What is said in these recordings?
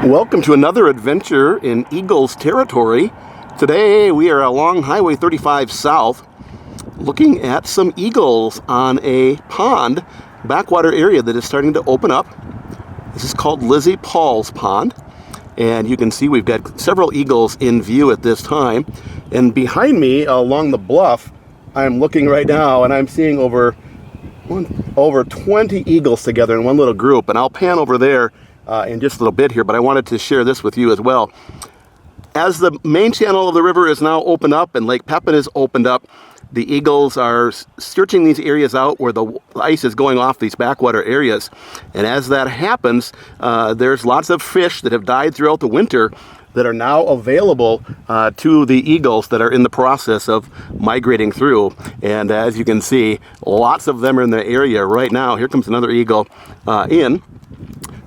Welcome to another adventure in Eagles territory. Today we are along Highway 35 South looking at some eagles on a pond, backwater area that is starting to open up. This is called Lizzie Paul's Pond, and you can see we've got several eagles in view at this time. And behind me along the bluff, I'm looking right now and I'm seeing over 20 eagles together in one little group, and I'll pan over there in just a little bit here, but I wanted to share this with you as well. As the main channel of the river is now opened up and Lake Pepin is opened up, the eagles are searching these areas out where the ice is going off these backwater areas. And as that happens, there's lots of fish that have died throughout the winter that are now available to the eagles that are in the process of migrating through. And as you can see, lots of them are in the area right now. Here comes another eagle in.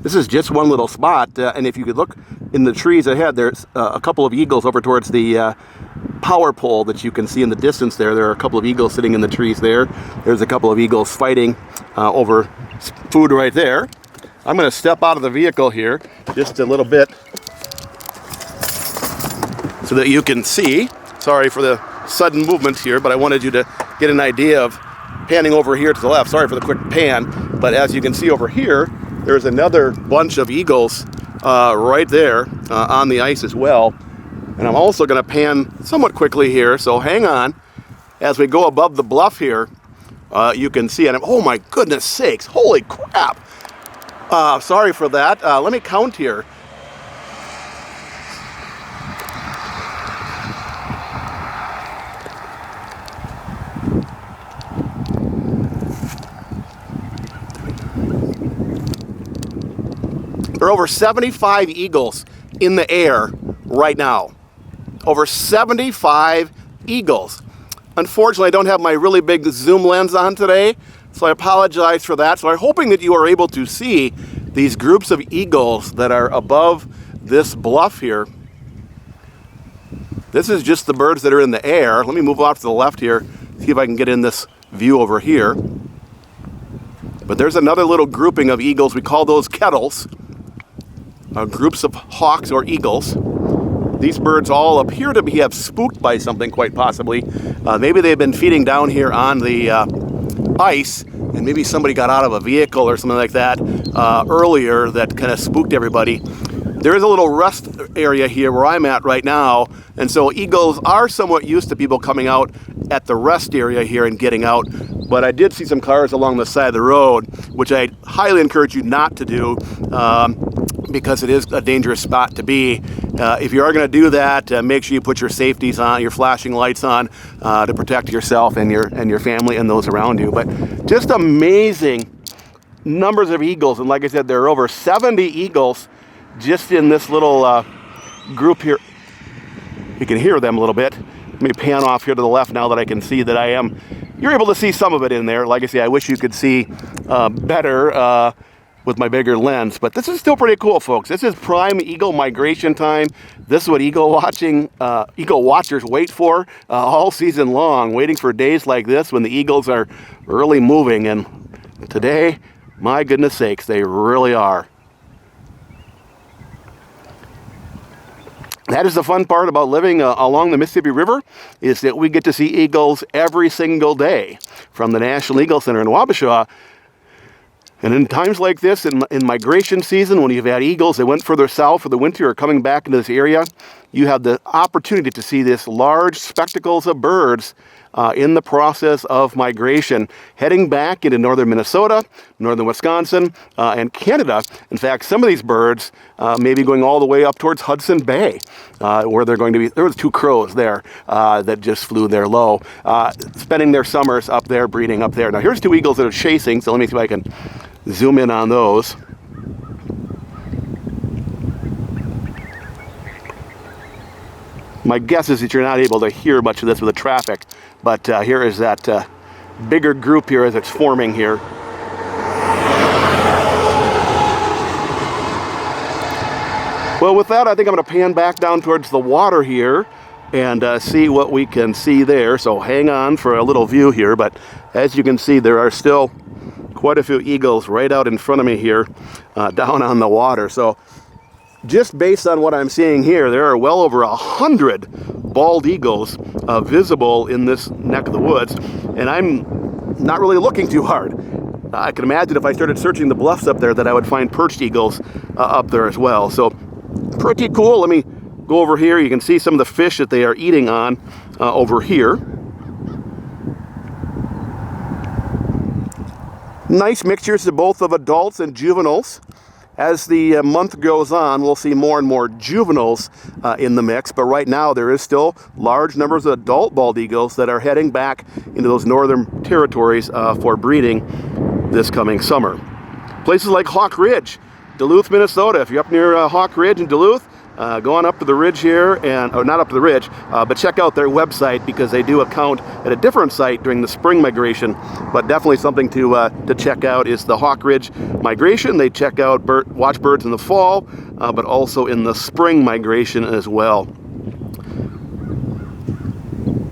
This is just one little spot, and if you could look in the trees ahead, there's a couple of eagles over towards the power pole that you can see in the distance there. There are a couple of eagles sitting in the trees there. There's a couple of eagles fighting over food right there. I'm going to step out of the vehicle here just a little bit so that you can see. Sorry for the sudden movement here, but I wanted you to get an idea of panning over here to the left. Sorry for the quick pan, but as you can see over here, there's another bunch of eagles right there on the ice as well. And I'm also going to pan somewhat quickly here, so hang on. As we go above the bluff here, you can see, and oh my goodness sakes, holy crap. Sorry for that. Let me count here. There are over 75 eagles in the air right now. Over 75 eagles. Unfortunately, I don't have my really big zoom lens on today, so I apologize for that. So I'm hoping that you are able to see these groups of eagles that are above this bluff here. This is just the birds that are in the air. Let me move off to the left here, see if I can get in this view over here. But there's another little grouping of eagles. We call those kettles. Groups of hawks or eagles. These birds all appear to have spooked by something, quite possibly. Maybe they've been feeding down here on the ice, and maybe somebody got out of a vehicle or something like that earlier that kind of spooked everybody. There is a little rest area here where I'm at right now, and so eagles are somewhat used to people coming out at the rest area here and getting out. But I did see some cars along the side of the road, which I highly encourage you not to do, because it is a dangerous spot to be. If you are going to do that, make sure you put your safeties on, your flashing lights on, to protect yourself and your family and those around you. But just amazing numbers of eagles, and like I said, there are over 70 eagles just in this little group here. You can hear them a little bit. Let me pan off here to the left now that I can see that you're able to see some of it in there. Like I say, I wish you could see better with my bigger lens, but this is still pretty cool, folks. This is prime eagle migration time. This is what eagle watchers wait for all season long, waiting for days like this when the eagles are really moving. And today, my goodness sakes, they really are. That is the fun part about living along the Mississippi River, is that we get to see eagles every single day from the National Eagle Center in Wabasha. And in times like this, in migration season, when you've had eagles that went further south for the winter or coming back into this area, you have the opportunity to see this large spectacles of birds in the process of migration, heading back into northern Minnesota, northern Wisconsin, and Canada. In fact, some of these birds may be going all the way up towards Hudson Bay, where they're going to be. There was two crows there that just flew there low, spending their summers up there, breeding up there. Now here's two eagles that are chasing, so let me see if I can zoom in on those. My guess is that you're not able to hear much of this with the traffic, but here is that bigger group here as it's forming here. Well, with that, I think I'm going to pan back down towards the water here and see what we can see there. So hang on for a little view here, but as you can see, there are still quite a few eagles right out in front of me here, down on the water. So just based on what I'm seeing here, there are well over 100 bald eagles visible in this neck of the woods, and I'm not really looking too hard. I can imagine if I started searching the bluffs up there that I would find perched eagles up there as well. So pretty cool. Let me go over here. You can see some of the fish that they are eating on over here. Nice mixtures of both of adults and juveniles. As the month goes on, we'll see more and more juveniles in the mix, but right now there is still large numbers of adult bald eagles that are heading back into those northern territories for breeding this coming summer. Places like Hawk Ridge, Duluth, Minnesota. If you're up near Hawk Ridge in Duluth, go on up to the ridge here, and or not up to the ridge, but check out their website because they do account at a different site during the spring migration. But definitely something to check out is the Hawk Ridge migration. They check out watch birds in the fall, but also in the spring migration as well.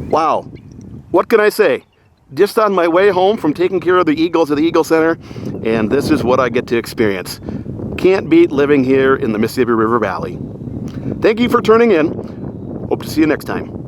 Wow, what can I say? Just on my way home from taking care of the eagles at the Eagle Center, and this is what I get to experience. Can't beat living here in the Mississippi River Valley. Thank you for tuning in. Hope to see you next time.